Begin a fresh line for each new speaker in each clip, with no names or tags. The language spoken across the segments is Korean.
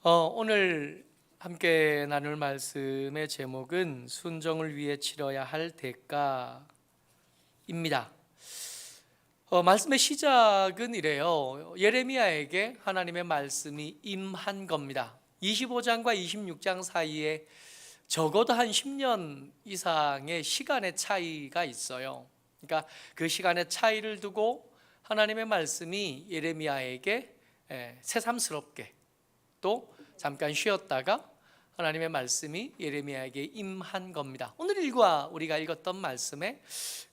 오늘 함께 나눌 말씀의 제목은 순종을 위해 치러야 할 대가입니다. 말씀의 시작은 이래요. 예레미야에게 하나님의 말씀이 임한 겁니다. 25장과 26장 사이에 적어도 한 10년 이상의 시간의 차이가 있어요. 그러니까 그 시간의 차이를 두고 하나님의 말씀이 예레미야에게 새삼스럽게 또 잠깐 쉬었다가 하나님의 말씀이 예레미야에게 임한 겁니다. 오늘 우리가 읽었던 말씀에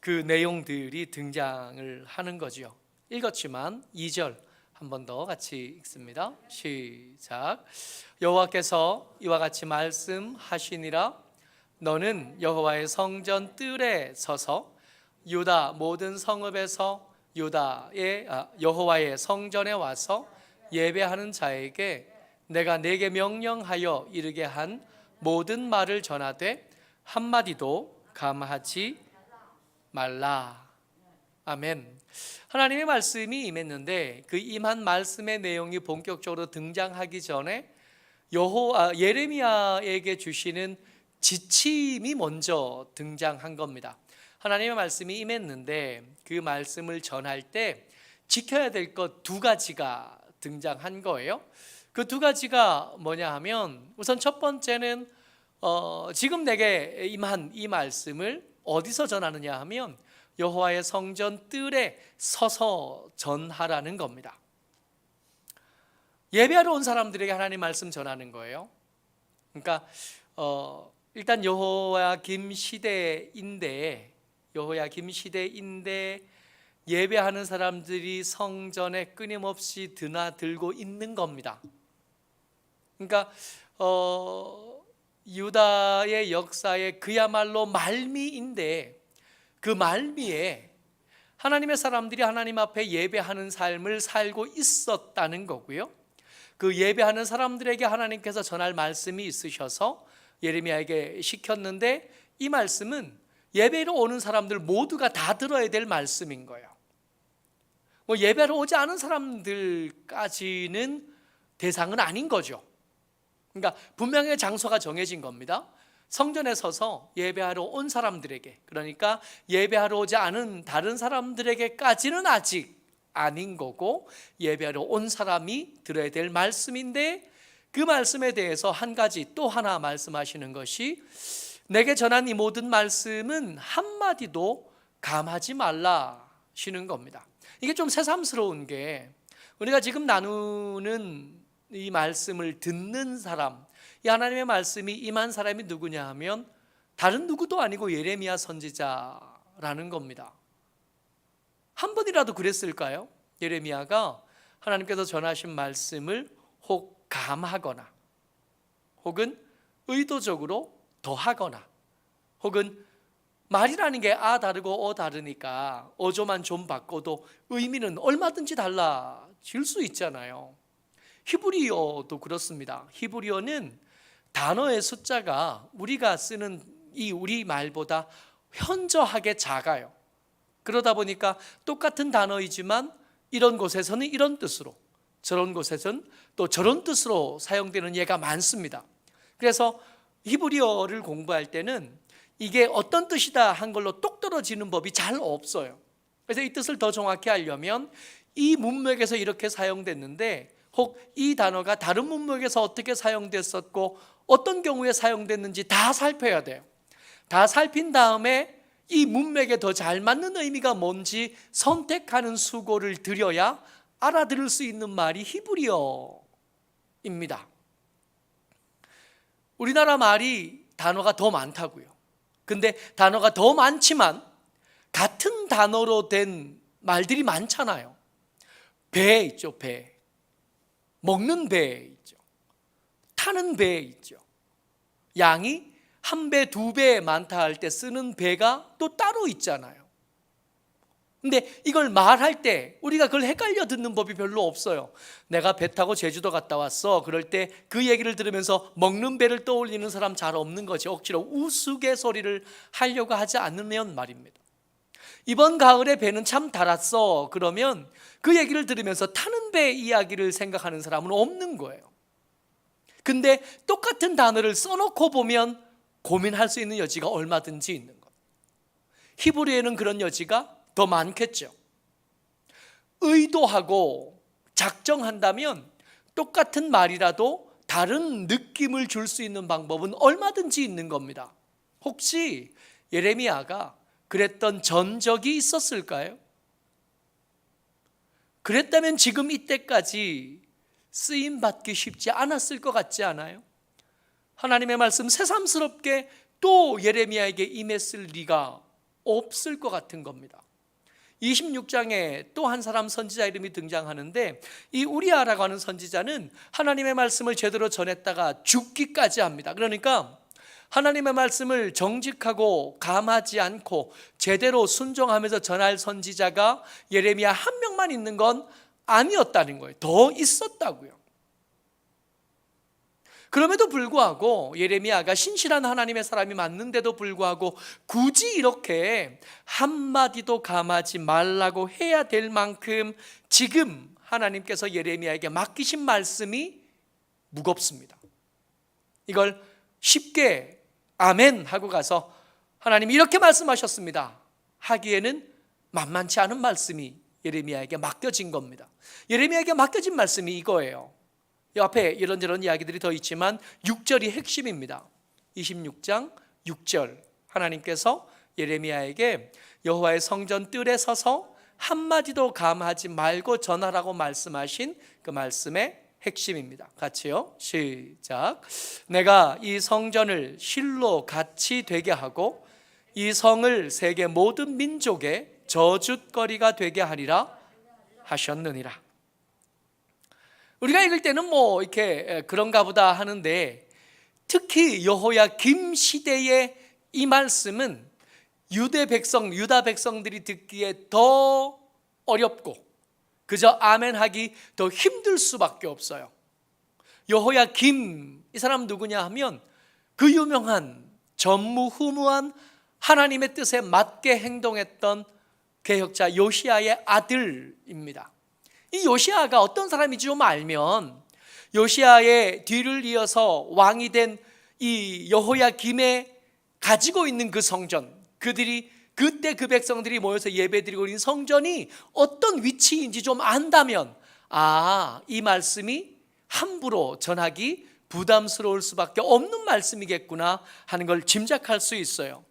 그 내용들이 등장을 하는 거죠. 읽었지만 2절 한 번 더 같이 읽습니다. 시작. 여호와께서 이와 같이 말씀하시니라. 너는 여호와의 성전 뜰에 서서 유다 모든 성읍에서 여호와의 성전에 와서 예배하는 자에게 내가 내게 명령하여 이르게 한 모든 말을 전하되 한마디도 감하지 말라. 아멘. 하나님의 말씀이 임했는데 그 임한 말씀의 내용이 본격적으로 등장하기 전에 예레미야에게 주시는 지침이 먼저 등장한 겁니다. 하나님의 말씀이 임했는데 그 말씀을 전할 때 지켜야 될 것 두 가지가 등장한 거예요. 그 두 가지가 뭐냐 하면, 우선 첫 번째는 지금 내게 임한 이 말씀을 어디서 전하느냐 하면 여호와의 성전 뜰에 서서 전하라는 겁니다. 예배하러 온 사람들에게 하나님 말씀 전하는 거예요. 그러니까 일단 여호야김 시대인데 예배하는 사람들이 성전에 끊임없이 드나들고 있는 겁니다. 그러니까 유다의 역사에 그야말로 말미인데 그 말미에 하나님의 사람들이 하나님 앞에 예배하는 삶을 살고 있었다는 거고요. 그 예배하는 사람들에게 하나님께서 전할 말씀이 있으셔서 예레미야에게 시켰는데, 이 말씀은 예배로 오는 사람들 모두가 다 들어야 될 말씀인 거예요. 예배로 오지 않은 사람들까지는 대상은 아닌 거죠. 그러니까 분명히 장소가 정해진 겁니다. 성전에 서서 예배하러 온 사람들에게, 그러니까 예배하러 오지 않은 다른 사람들에게까지는 아직 아닌 거고, 예배하러 온 사람이 들어야 될 말씀인데, 그 말씀에 대해서 한 가지 또 하나 말씀하시는 것이, 내게 전한 이 모든 말씀은 한마디도 감하지 말라시는 겁니다. 이게 좀 새삼스러운 게, 우리가 지금 나누는 이 말씀을 듣는 사람, 이 하나님의 말씀이 임한 사람이 누구냐 하면 다른 누구도 아니고 예레미야 선지자라는 겁니다. 한 번이라도 그랬을까요? 예레미야가 하나님께서 전하신 말씀을 혹 감하거나, 혹은 의도적으로 더하거나, 혹은 말이라는 게 다르고 다르니까 어조만 좀 바꿔도 의미는 얼마든지 달라질 수 있잖아요. 히브리어도 그렇습니다. 히브리어는 단어의 숫자가 우리가 쓰는 이 우리 말보다 현저하게 작아요. 그러다 보니까 똑같은 단어이지만 이런 곳에서는 이런 뜻으로, 저런 곳에서는 또 저런 뜻으로 사용되는 예가 많습니다. 그래서 히브리어를 공부할 때는 이게 어떤 뜻이다 한 걸로 똑 떨어지는 법이 잘 없어요. 그래서 이 뜻을 더 정확히 알려면 이 문맥에서 이렇게 사용됐는데, 혹 이 단어가 다른 문맥에서 어떻게 사용됐었고 어떤 경우에 사용됐는지 다 살펴야 돼요. 다 살핀 다음에 이 문맥에 더 잘 맞는 의미가 뭔지 선택하는 수고를 들여야 알아들을 수 있는 말이 히브리어입니다. 우리나라 말이 단어가 더 많다고요. 근데 단어가 더 많지만 같은 단어로 된 말들이 많잖아요. 배 있죠, 배. 먹는 배 있죠. 타는 배 있죠. 양이 한 배, 두 배 많다 할 때 쓰는 배가 또 따로 있잖아요. 근데 이걸 말할 때 우리가 그걸 헷갈려 듣는 법이 별로 없어요. 내가 배 타고 제주도 갔다 왔어. 그럴 때 그 얘기를 들으면서 먹는 배를 떠올리는 사람 잘 없는 거지. 억지로 우스갯소리를 하려고 하지 않으면 말입니다. 이번 가을에 배는 참 달았어. 그러면 그 얘기를 들으면서 타는 배 이야기를 생각하는 사람은 없는 거예요. 근데 똑같은 단어를 써놓고 보면 고민할 수 있는 여지가 얼마든지 있는 것. 히브리어에는 그런 여지가 더 많겠죠. 의도하고 작정한다면 똑같은 말이라도 다른 느낌을 줄 수 있는 방법은 얼마든지 있는 겁니다. 혹시 예레미야가 그랬던 전적이 있었을까요? 그랬다면 지금 이때까지 쓰임받기 쉽지 않았을 것 같지 않아요? 하나님의 말씀 새삼스럽게 또 예레미야에게 임했을 리가 없을 것 같은 겁니다. 26장에 또 한 사람 선지자 이름이 등장하는데, 이 우리아라고 하는 선지자는 하나님의 말씀을 제대로 전했다가 죽기까지 합니다. 그러니까 하나님의 말씀을 정직하고 감하지 않고 제대로 순종하면서 전할 선지자가 예레미야 한 명만 있는 건 아니었다는 거예요. 더 있었다고요. 그럼에도 불구하고 예레미야가 신실한 하나님의 사람이 맞는데도 불구하고 굳이 이렇게 한마디도 감하지 말라고 해야 될 만큼 지금 하나님께서 예레미야에게 맡기신 말씀이 무겁습니다. 이걸 쉽게 아멘 하고 가서 하나님이 이렇게 말씀하셨습니다 하기에는 만만치 않은 말씀이 예레미야에게 맡겨진 겁니다. 예레미야에게 맡겨진 말씀이 이거예요. 이 앞에 이런저런 이야기들이 더 있지만 6절이 핵심입니다. 26장 6절, 하나님께서 예레미야에게 여호와의 성전 뜰에 서서 한마디도 감하지 말고 전하라고 말씀하신 그 말씀의 핵심입니다. 같이요, 시작. 내가 이 성전을 실로 같이 되게 하고 이 성을 세계 모든 민족의 저주거리가 되게 하리라 하셨느니라. 우리가 읽을 때는 뭐 이렇게 그런가 보다 하는데, 특히 여호야김 시대의 이 말씀은 유다 백성들이 듣기에 더 어렵고 그저 아멘하기 더 힘들 수밖에 없어요. 여호야김, 이 사람 누구냐 하면 그 유명한 전무후무한 하나님의 뜻에 맞게 행동했던 개혁자 요시야의 아들입니다. 이 요시야가 어떤 사람인지 좀 알면, 요시야의 뒤를 이어서 왕이 된 이 여호야김에 가지고 있는 그 성전, 그들이 그때 그 백성들이 모여서 예배드리고 있는 성전이 어떤 위치인지 좀 안다면, 이 말씀이 함부로 전하기 부담스러울 수밖에 없는 말씀이겠구나 하는 걸 짐작할 수 있어요.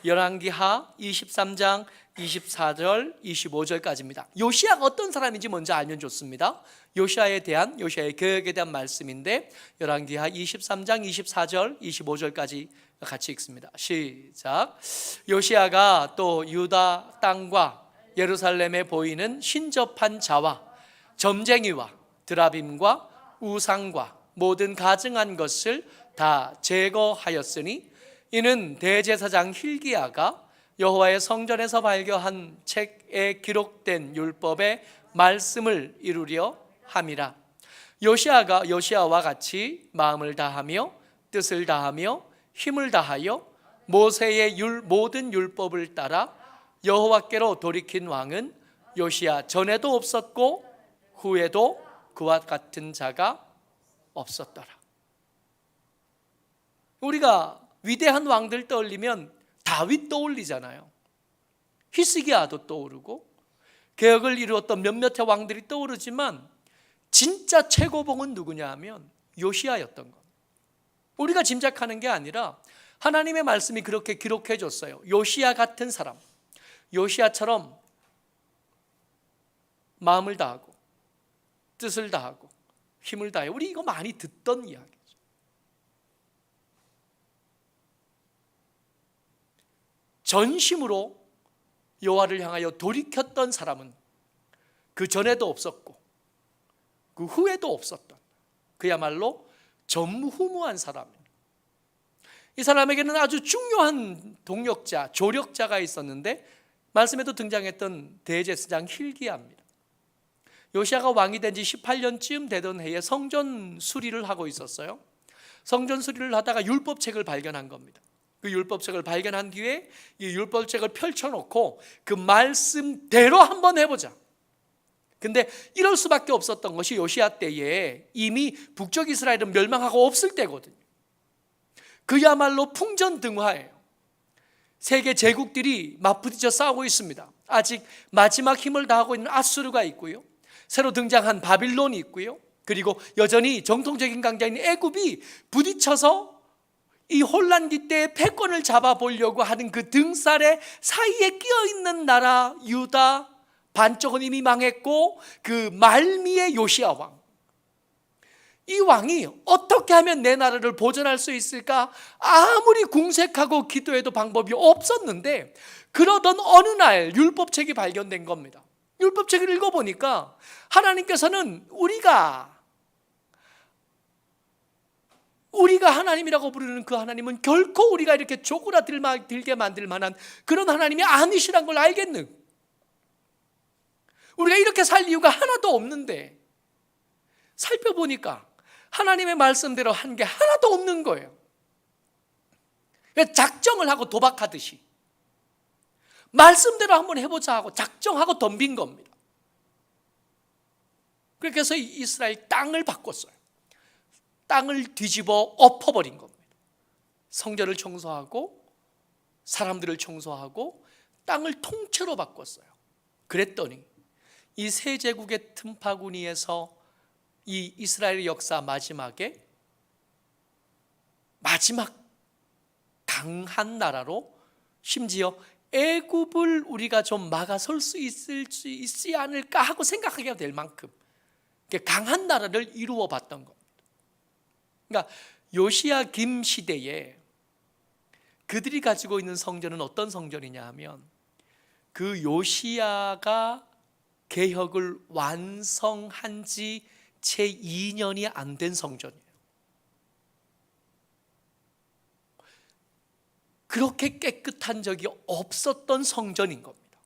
열왕기하 23장 24절 25절까지입니다. 요시야가 어떤 사람인지 먼저 알면 좋습니다. 요시야의 개혁에 대한 말씀인데, 열왕기하 23장 24절 25절까지 같이 읽습니다. 시작. 요시야가 또 유다 땅과 예루살렘에 보이는 신접한 자와 점쟁이와 드라빔과 우상과 모든 가증한 것을 다 제거하였으니, 이는 대제사장 힐기야가 여호와의 성전에서 발견한 책에 기록된 율법의 말씀을 이루려 함이라. 요시야와 같이 마음을 다하며 뜻을 다하며 힘을 다하여 모세의 모든 율법을 따라 여호와께로 돌이킨 왕은 요시야 전에도 없었고 후에도 그와 같은 자가 없었더라. 우리가 위대한 왕들 떠올리면 다윗 떠올리잖아요. 히스기야도 떠오르고 개혁을 이루었던 몇몇의 왕들이 떠오르지만, 진짜 최고봉은 누구냐 하면 요시야였던 것. 우리가 짐작하는 게 아니라 하나님의 말씀이 그렇게 기록해 줬어요. 요시야 같은 사람, 요시야처럼 마음을 다하고 뜻을 다하고 힘을 다해. 우리 이거 많이 듣던 이야기죠. 전심으로 여호와를 향하여 돌이켰던 사람은 그 전에도 없었고 그 후에도 없었던, 그야말로 전무후무한 사람입니다. 이 사람에게는 아주 중요한 동력자, 조력자가 있었는데, 말씀에도 등장했던 대제사장 힐기야입니다. 요시야가 왕이 된 지 18년쯤 되던 해에 성전 수리를 하고 있었어요. 성전 수리를 하다가 율법책을 발견한 겁니다. 그 율법책을 발견한 뒤에 이 율법책을 펼쳐놓고 그 말씀대로 한번 해보자. 근데 이럴 수밖에 없었던 것이 요시야 때에 이미 북쪽 이스라엘은 멸망하고 없을 때거든요. 그야말로 풍전등화예요. 세계 제국들이 맞부딪혀 싸우고 있습니다. 아직 마지막 힘을 다하고 있는 아수르가 있고요, 새로 등장한 바빌론이 있고요, 그리고 여전히 정통적인 강자인 애굽이 부딪혀서 이 혼란기 때의 패권을 잡아보려고 하는 그 등살의 사이에 끼어있는 나라 유다, 반쪽은 이미 망했고 그 말미의 요시야 왕, 이 왕이 어떻게 하면 내 나라를 보존할 수 있을까 아무리 궁색하고 기도해도 방법이 없었는데, 그러던 어느 날 율법책이 발견된 겁니다. 율법책을 읽어보니까 하나님께서는 우리가 하나님이라고 부르는 그 하나님은 결코 우리가 이렇게 쪼그라들게 만들 만한 그런 하나님이 아니시란 걸 알겠는, 우리가 이렇게 살 이유가 하나도 없는데 살펴보니까 하나님의 말씀대로 한 게 하나도 없는 거예요. 작정을 하고 도박하듯이 말씀대로 한번 해보자 하고 작정하고 덤빈 겁니다. 그래서 이스라엘 땅을 바꿨어요. 땅을 뒤집어 엎어버린 겁니다. 성전을 청소하고 사람들을 청소하고 땅을 통째로 바꿨어요. 그랬더니 이 세 제국의 틈바구니에서 이 이스라엘의 역사 마지막에 마지막 강한 나라로, 심지어 애굽을 우리가 좀 막아설 수 있지 않을까 하고 생각하게 될 만큼 강한 나라를 이루어 봤던 겁니다. 그러니까 요시야김 시대에 그들이 가지고 있는 성전은 어떤 성전이냐 하면, 그 요시야가 개혁을 완성한 지 채 2년이 안 된 성전이에요. 그렇게 깨끗한 적이 없었던 성전인 겁니다.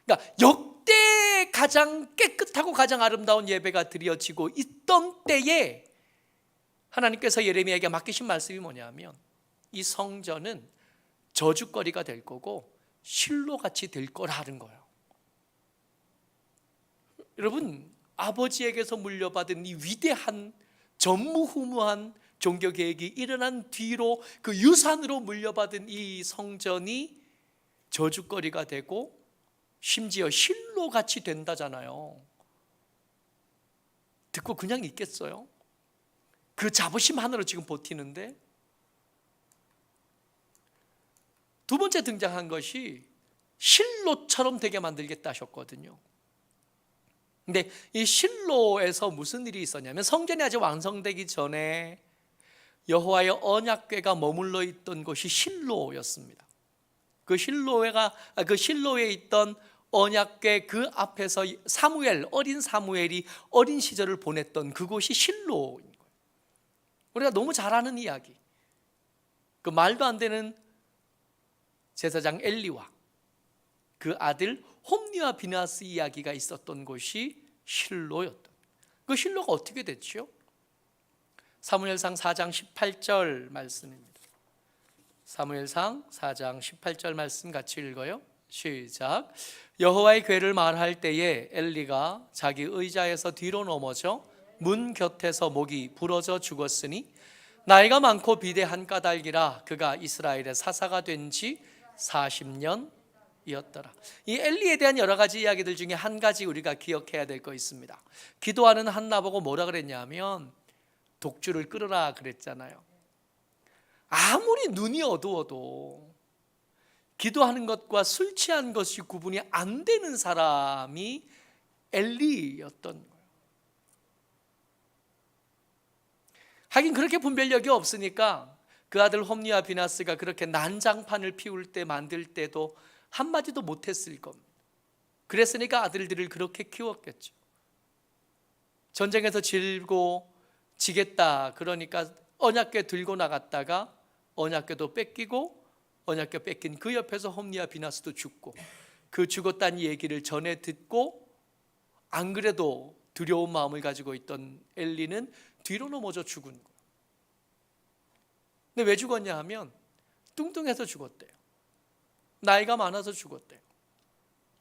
그러니까 역대 가장 깨끗하고 가장 아름다운 예배가 드려지고 있던 때에 하나님께서 예레미야에게 맡기신 말씀이 뭐냐면, 이 성전은 저주거리가 될 거고 실로같이 될 거라는 거예요. 여러분, 아버지에게서 물려받은 이 위대한 전무후무한 종교개혁이 일어난 뒤로 그 유산으로 물려받은 이 성전이 저주거리가 되고 심지어 실로같이 된다잖아요. 듣고 그냥 있겠어요? 그 자부심 하나로 지금 버티는데, 두 번째 등장한 것이 실로처럼 되게 만들겠다 하셨거든요. 근데 이 실로에서 무슨 일이 있었냐면, 성전이 아직 완성되기 전에 여호와의 언약궤가 머물러 있던 곳이 실로였습니다. 그 실로에 있던 언약궤 그 앞에서 어린 사무엘이 어린 시절을 보냈던 그곳이 실로인 거예요. 우리가 너무 잘 아는 이야기, 그 말도 안 되는 제사장 엘리와 그 아들 홈리와 비나스 이야기가 있었던 곳이 실로였던, 그 실로가 어떻게 됐죠? 사무엘상 4장 18절 말씀입니다. 사무엘상 4장 18절 말씀 같이 읽어요. 시작. 여호와의 궤를 말할 때에 엘리가 자기 의자에서 뒤로 넘어져 문 곁에서 목이 부러져 죽었으니 나이가 많고 비대한 까닭이라 그가 이스라엘의 사사가 된 지 40년이었더라. 이 엘리에 대한 여러 가지 이야기들 중에 한 가지 우리가 기억해야 될 거 있습니다. 기도하는 한나 보고 뭐라 그랬냐 하면 독주를 끌어라 그랬잖아요. 아무리 눈이 어두워도 기도하는 것과 술 취한 것이 구분이 안 되는 사람이 엘리였던 거예요. 하긴 그렇게 분별력이 없으니까 그 아들 홈리와 비나스가 그렇게 난장판을 피울 때 만들 때도 한마디도 못했을 겁니다. 그랬으니까 아들들을 그렇게 키웠겠죠. 전쟁에서 지겠다 그러니까 언약궤 들고 나갔다가 언약궤도 뺏기고, 언약궤 뺏긴 그 옆에서 홈리와 비나스도 죽고, 그 죽었다는 얘기를 전해 듣고 안 그래도 두려운 마음을 가지고 있던 엘리는 뒤로 넘어져 죽은 거예요. 근데 왜 죽었냐 하면 뚱뚱해서 죽었대요. 나이가 많아서 죽었대요.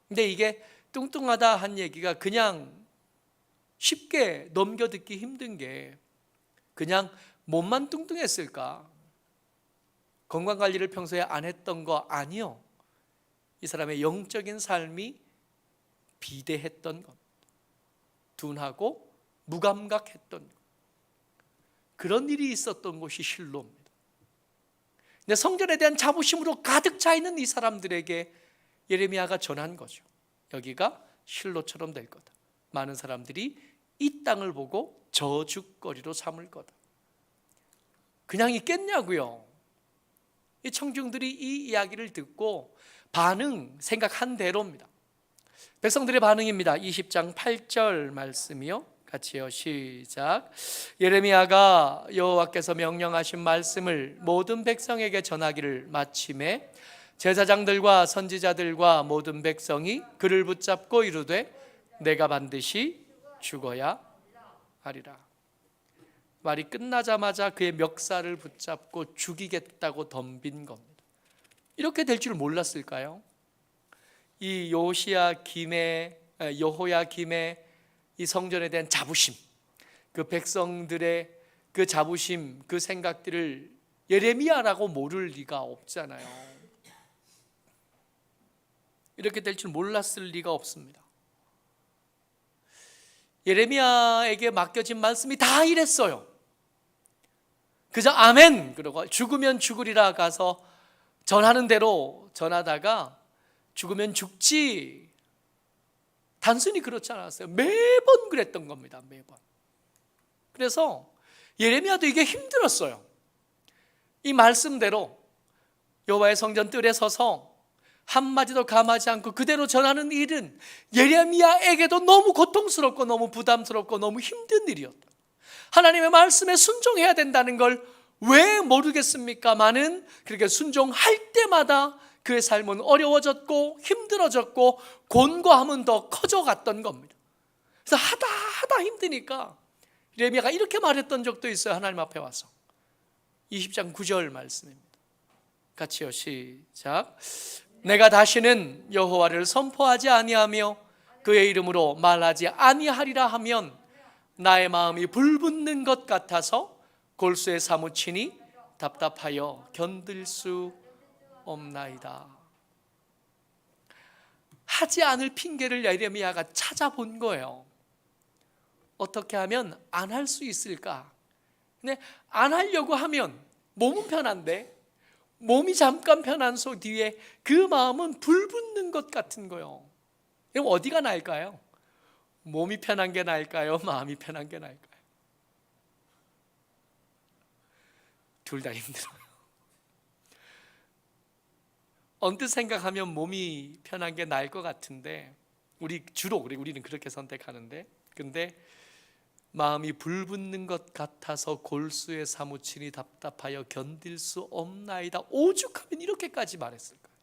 근데 이게 뚱뚱하다 한 얘기가 그냥 쉽게 넘겨듣기 힘든 게 그냥 몸만 뚱뚱했을까? 건강관리를 평소에 안 했던 거 아니요. 이 사람의 영적인 삶이 비대했던 것, 둔하고 무감각했던 것, 그런 일이 있었던 곳이 실로입니다. 근데 성전에 대한 자부심으로 가득 차 있는 이 사람들에게 예레미야가 전한 거죠. 여기가 실로처럼 될 거다. 많은 사람들이 이 땅을 보고 저주거리로 삼을 거다. 그냥 있겠냐고요. 이 청중들이 이 이야기를 듣고 생각한 대로입니다. 백성들의 반응입니다. 20장 8절 말씀이요. 같이요. 시작. 예레미야가 여호와께서 명령하신 말씀을 모든 백성에게 전하기를 마침에 제사장들과 선지자들과 모든 백성이 그를 붙잡고 이르되 내가 반드시 죽어야 하리라. 말이 끝나자마자 그의 멱살을 붙잡고 죽이겠다고 덤빈 겁니다. 이렇게 될 줄 몰랐을까요? 이 여호야김의 이 성전에 대한 자부심, 그 백성들의 그 자부심, 그 생각들을 예레미야라고 모를 리가 없잖아요. 이렇게 될 줄 몰랐을 리가 없습니다. 예레미야에게 맡겨진 말씀이 다 이랬어요. 그저 아멘 그러고 죽으면 죽으리라 가서 전하는 대로 전하다가 죽으면 죽지, 단순히 그렇지 않았어요. 매번 그랬던 겁니다. 매번. 그래서 예레미야도 이게 힘들었어요. 이 말씀대로 여호와의 성전 뜰에 서서 한마디도 감하지 않고 그대로 전하는 일은 예레미야에게도 너무 고통스럽고 너무 부담스럽고 너무 힘든 일이었다. 하나님의 말씀에 순종해야 된다는 걸 왜 모르겠습니까? 많은 그렇게 순종할 때마다 그의 삶은 어려워졌고 힘들어졌고 곤고함은 더 커져갔던 겁니다. 그래서 하다 힘드니까 예레미야가 이렇게 말했던 적도 있어요. 하나님 앞에 와서 20장 9절 말씀입니다. 같이요. 시작. 내가 다시는 여호와를 선포하지 아니하며 그의 이름으로 말하지 아니하리라 하면 나의 마음이 불붙는 것 같아서 골수에 사무치니 답답하여 견딜 수 없나이다. 하지 않을 핑계를 예레미야가 찾아본 거예요. 어떻게 하면 안 할 수 있을까? 근데 안 하려고 하면 몸은 편한데 몸이 잠깐 편한 속 뒤에 그 마음은 불붙는 것 같은 거예요. 그럼 어디가 나을까요? 몸이 편한 게 나을까요? 마음이 편한 게 나을까요? 둘 다 힘들어요. 언뜻 생각하면 몸이 편한 게 나을 것 같은데 우리는 그렇게 선택하는데, 근데 마음이 불붙는 것 같아서 골수에 사무치니 답답하여 견딜 수 없나이다. 오죽하면 이렇게까지 말했을까요?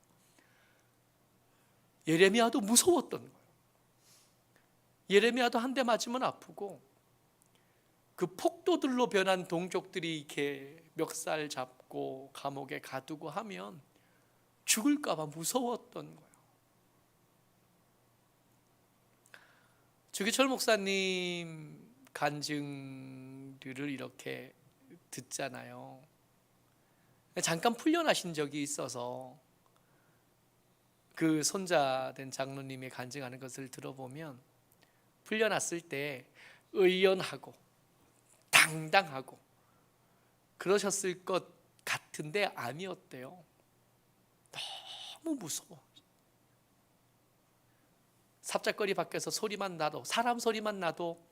예레미야도 무서웠던 거예요. 예레미야도 한 대 맞으면 아프고 그 폭도들로 변한 동족들이 이렇게 멱살 잡고 감옥에 가두고 하면 죽을까 봐 무서웠던 거예요. 주기철 목사님 간증들을 이렇게 듣잖아요. 잠깐 풀려나신 적이 있어서 그 손자 된 장로님이 간증하는 것을 들어보면 풀려났을 때 의연하고 당당하고 그러셨을 것 같은데 아니었대요. 너무 무서워. 삽작거리 밖에서 소리만 나도, 사람 소리만 나도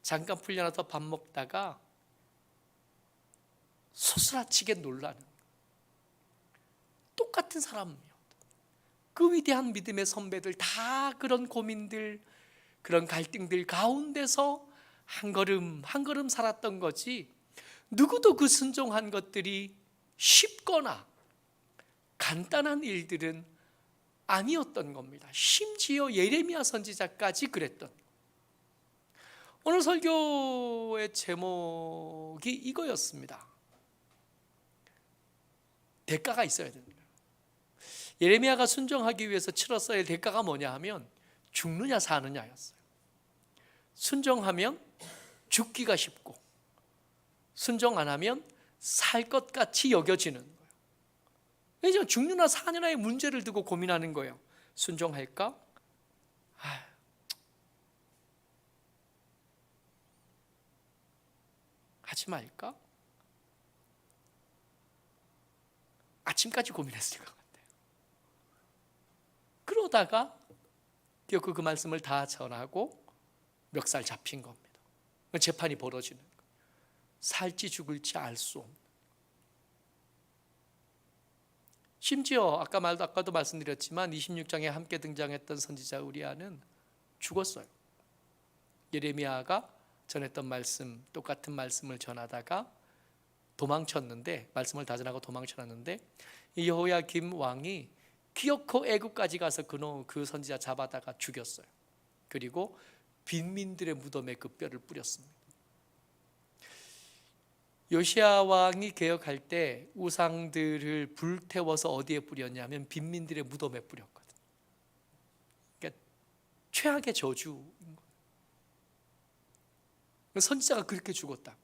잠깐 풀려나서 밥 먹다가 소스라치게 놀라는 똑같은 사람이었다. 그 위대한 믿음의 선배들 다 그런 고민들, 그런 갈등들 가운데서 한 걸음 한 걸음 살았던 거지, 누구도 그 순종한 것들이 쉽거나 간단한 일들은 아니었던 겁니다. 심지어 예레미야 선지자까지 그랬던. 오늘 설교의 제목이 이거였습니다. 대가가 있어야 됩니다. 예레미야가 순종하기 위해서 치렀어야 할 대가가 뭐냐 하면 죽느냐 사느냐였어요. 순종하면 죽기가 쉽고 순종 안 하면 살 것 같이 여겨지는 거예요. 이제 죽느냐 사느냐의 문제를 두고 고민하는 거예요. 순종할까? 하지 말까? 아침까지 고민했을 것 같아요. 그러다가 결국 그 말씀을 다 전하고 멱살 잡힌 겁니다. 재판이 벌어지는 거예요. 살지 죽을지 알 수 없는. 심지어 아까도 말씀드렸지만 26장에 함께 등장했던 선지자 우리아는 죽었어요. 예레미야가 전했던 말씀, 똑같은 말씀을 전하다가 도망쳤는데, 말씀을 다 전하고 도망쳤는데 이 여호야김 왕이 기어코 애굽까지 가서 그 선지자 잡아다가 죽였어요. 그리고 빈민들의 무덤에 그 뼈를 뿌렸습니다. 요시야 왕이 개혁할 때 우상들을 불태워서 어디에 뿌렸냐면 빈민들의 무덤에 뿌렸거든요. 그러니까 최악의 저주인 거예요. 선지자가 그렇게 죽었다.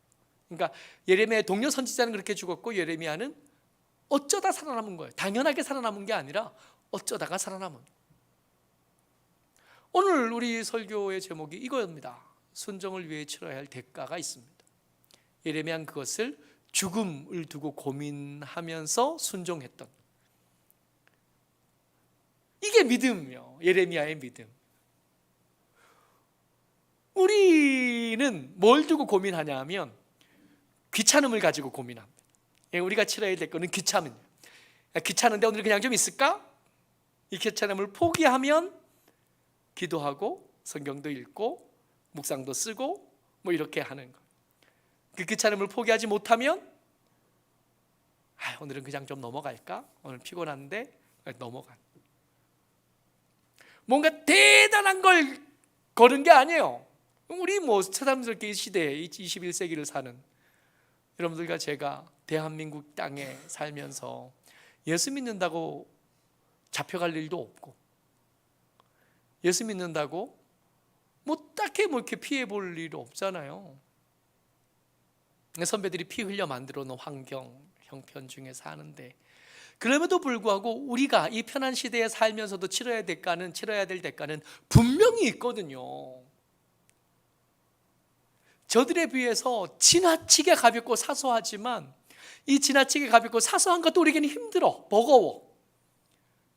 그러니까 예레미야의 동료 선지자는 그렇게 죽었고 예레미야는 어쩌다 살아남은 거예요. 당연하게 살아남은 게 아니라 어쩌다가 살아남은. 오늘 우리 설교의 제목이 이거입니다. 순종을 위해 치러야 할 대가가 있습니다. 예레미야는 그것을 죽음을 두고 고민하면서 순종했던, 이게 믿음이요. 예레미야의 믿음. 우리는 뭘 두고 고민하냐 하면 귀찮음을 가지고 고민합니다. 우리가 치러야 될 거는 귀찮음이에요. 귀찮은데 오늘 그냥 좀 있을까? 이 귀찮음을 포기하면 기도하고 성경도 읽고 묵상도 쓰고 뭐 이렇게 하는 거예요. 그 귀찮음을 포기하지 못하면 오늘은 그냥 좀 넘어갈까? 오늘 피곤한데 넘어가. 뭔가 대단한 걸 거는 게 아니에요. 우리 새삼스럽게 이 시대에 21세기를 사는 여러분들과 제가 대한민국 땅에 살면서 예수 믿는다고 잡혀갈 일도 없고 예수 믿는다고 딱히 이렇게 피해 볼 일도 없잖아요. 선배들이 피 흘려 만들어 놓은 환경, 형편 중에 사는데 그럼에도 불구하고 우리가 이 편한 시대에 살면서도 치러야 될 대가는 분명히 있거든요. 저들에 비해서 지나치게 가볍고 사소하지만 이 지나치게 가볍고 사소한 것도 우리에게는 힘들어, 버거워.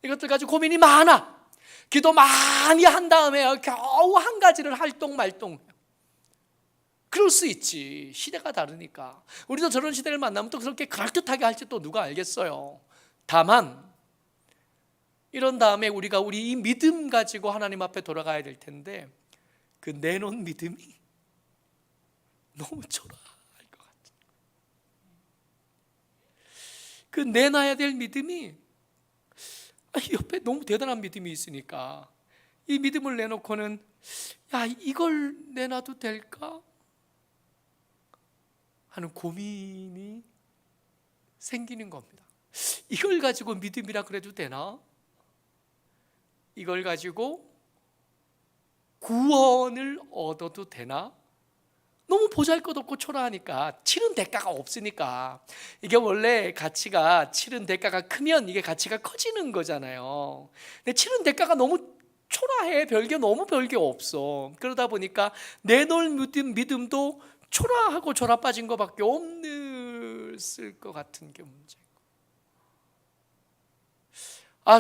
이것들 가지고 고민이 많아. 기도 많이 한 다음에 겨우 한 가지를 할똥말똥. 그럴 수 있지. 시대가 다르니까. 우리도 저런 시대를 만나면 또 그렇게 그럴듯하게 할지 또 누가 알겠어요. 다만 이런 다음에 우리가 우리 이 믿음 가지고 하나님 앞에 돌아가야 될 텐데 그 내놓은 믿음이 너무 초라할 것 같아요. 그 내놔야 될 믿음이 옆에 너무 대단한 믿음이 있으니까 이 믿음을 내놓고는 이걸 내놔도 될까? 하는 고민이 생기는 겁니다. 이걸 가지고 믿음이라 그래도 되나? 이걸 가지고 구원을 얻어도 되나? 너무 보잘것없고 초라하니까 치른 대가가 없으니까 이게 원래 가치가 치른 대가가 크면 이게 가치가 커지는 거잖아요. 근데 치른 대가가 너무 초라해. 너무 별게 없어. 그러다 보니까 내놓을 믿음도 초라하고 졸아 빠진 것밖에 없을 것 같은 게 문제고.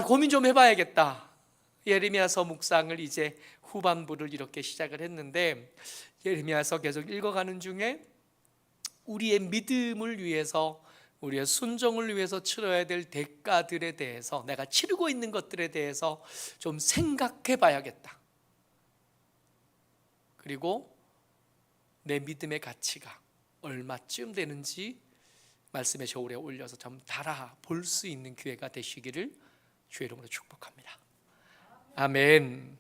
고민 좀 해봐야겠다. 예레미야서 묵상을 이제 후반부를 이렇게 시작을 했는데 예레미야서 계속 읽어가는 중에 우리의 믿음을 위해서, 우리의 순종을 위해서 치러야 될 대가들에 대해서, 내가 치르고 있는 것들에 대해서 좀 생각해 봐야겠다. 그리고 내 믿음의 가치가 얼마쯤 되는지 말씀의 저울에 올려서 좀 달아볼 수 있는 기회가 되시기를 주의 이름으로 축복합니다. 아멘.